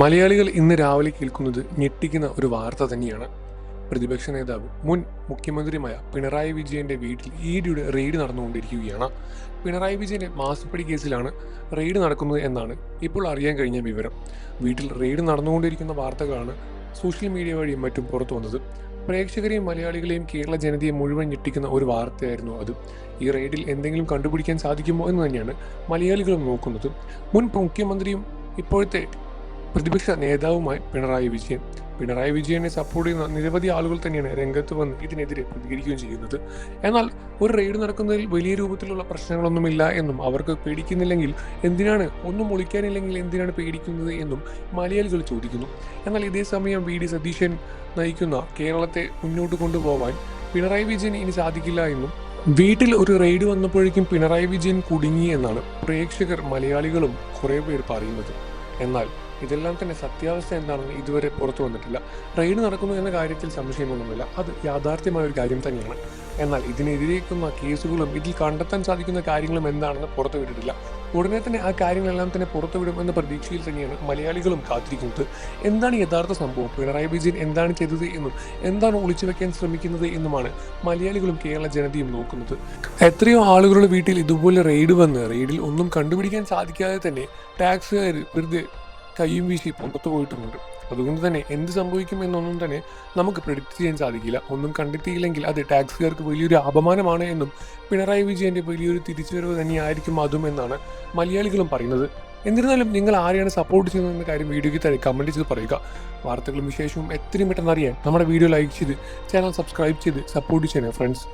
മലയാളികൾ ഇന്ന് രാവിലെ കേൾക്കുന്നത് ഞെട്ടിക്കുന്ന ഒരു വാർത്ത തന്നെയാണ്. പ്രതിപക്ഷ നേതാവ് മുൻ മുഖ്യമന്ത്രിയുമായ പിണറായി വിജയന്റെ വീട്ടിൽ ഇഡിയുടെ റെയ്ഡ് നടന്നുകൊണ്ടിരിക്കുകയാണ്. പിണറായി വിജയന്റെ മാസപ്പടി കേസിലാണ് റെയ്ഡ് നടക്കുന്നത് എന്നാണ് ഇപ്പോൾ അറിയാൻ കഴിഞ്ഞ വിവരം. വീട്ടിൽ റെയ്ഡ് നടന്നുകൊണ്ടിരിക്കുന്ന വാർത്തകളാണ് സോഷ്യൽ മീഡിയ വഴിയും മറ്റും പുറത്തു വന്നത്. പ്രേക്ഷകരെയും മലയാളികളെയും കേരള ജനതയെ മുഴുവൻ ഞെട്ടിക്കുന്ന ഒരു വാർത്തയായിരുന്നു അത്. ഈ റെയ്ഡിൽ എന്തെങ്കിലും കണ്ടുപിടിക്കാൻ സാധിക്കുമോ എന്ന് തന്നെയാണ് മലയാളികളും നോക്കുന്നത്. മുൻ മുഖ്യമന്ത്രിയും ഇപ്പോഴത്തെ പ്രതിപക്ഷ നേതാവുമായി പിണറായി വിജയനെ സപ്പോർട്ട് ചെയ്യുന്ന നിരവധി ആളുകൾ തന്നെയാണ് രംഗത്ത് വന്ന് ഇതിനെതിരെ പ്രതികരിക്കുകയും ചെയ്യുന്നത്. എന്നാൽ ഒരു റെയ്ഡ് നടക്കുന്നതിൽ വലിയ രൂപത്തിലുള്ള പ്രശ്നങ്ങളൊന്നുമില്ല എന്നും അവർക്ക് പേടിക്കുന്നില്ലെങ്കിൽ ഒന്നും ഒളിക്കാനില്ലെങ്കിൽ എന്തിനാണ് പേടിക്കുന്നത് എന്നും മലയാളികൾ ചോദിക്കുന്നു. എന്നാൽ ഇതേ സമയം വി ഡി സതീശൻ നയിക്കുന്ന കേരളത്തെ മുന്നോട്ട് കൊണ്ടുപോകാൻ പിണറായി വിജയന് ഇനി സാധിക്കില്ല എന്നും വീട്ടിൽ ഒരു റെയ്ഡ് വന്നപ്പോഴേക്കും പിണറായി വിജയൻ കുടുങ്ങി എന്നാണ് പ്രേക്ഷകർ മലയാളികളും കുറേ പേർ പറയുന്നത്. എന്നാൽ ഇതെല്ലാം തന്നെ സത്യാവസ്ഥ എന്താണെന്ന് ഇതുവരെ പുറത്തു വന്നിട്ടില്ല. റെയ്ഡ് നടക്കുന്നു എന്ന കാര്യത്തിൽ സംശയമൊന്നുമില്ല, അത് യാഥാർത്ഥ്യമായ ഒരു കാര്യം തന്നെയാണ്. എന്നാൽ ഇതിനെതിരേക്കുന്ന കേസുകളും ഇതിൽ കണ്ടെത്താൻ സാധിക്കുന്ന കാര്യങ്ങളും എന്താണെന്ന് പുറത്തുവിട്ടിട്ടില്ല. ഉടനെ തന്നെ ആ കാര്യങ്ങളെല്ലാം തന്നെ പുറത്തുവിടും എന്ന പ്രതീക്ഷയിൽ തന്നെയാണ് മലയാളികളും കാത്തിരിക്കുന്നത്. എന്താണ് യഥാർത്ഥ സംഭവം, പിണറായി വിജയൻ എന്താണ് ചെയ്തത് എന്നും എന്താണ് ഒളിച്ചു വെക്കാൻ ശ്രമിക്കുന്നത് എന്നുമാണ് മലയാളികളും കേരള ജനതയും നോക്കുന്നത്. എത്രയോ ആളുകളുടെ വീട്ടിൽ ഇതുപോലെ റെയ്ഡ് വന്ന് റെയ്ഡിൽ ഒന്നും കണ്ടുപിടിക്കാൻ സാധിക്കാതെ തന്നെ ടാക്സുകാർ വെറുതെ കയ്യും വീശി പുറത്തു പോയിട്ടുമുണ്ട്. അതുകൊണ്ട് തന്നെ എന്ത് സംഭവിക്കും എന്നൊന്നും തന്നെ നമുക്ക് പ്രെഡിക്റ്റ് ചെയ്യാൻ സാധിക്കില്ല. ഒന്നും കണ്ടെത്തിയില്ലെങ്കിൽ അത് ടാക്സുകാർക്ക് വലിയൊരു അപമാനമാണ് എന്നും പിണറായി വിജയന്റെ വലിയൊരു തിരിച്ചുവരവ് തന്നെയായിരിക്കും അതും എന്നാണ് മലയാളികളും പറയുന്നത്. എന്നിരുന്നാലും നിങ്ങൾ ആരെയാണ് സപ്പോർട്ട് ചെയ്യുന്നതെന്ന കാര്യം വീഡിയോയ്ക്ക് താഴെ കമൻറ്റ് ചെയ്ത് പറയുക. വാർത്തകളും വിശേഷവും എത്രയും പെട്ടെന്ന് അറിയാൻ നമ്മുടെ വീഡിയോ ലൈക്ക് ചെയ്ത് ചാനൽ സബ്സ്ക്രൈബ് ചെയ്ത് സപ്പോർട്ട് ചെയ്യണം ഫ്രണ്ട്സ്.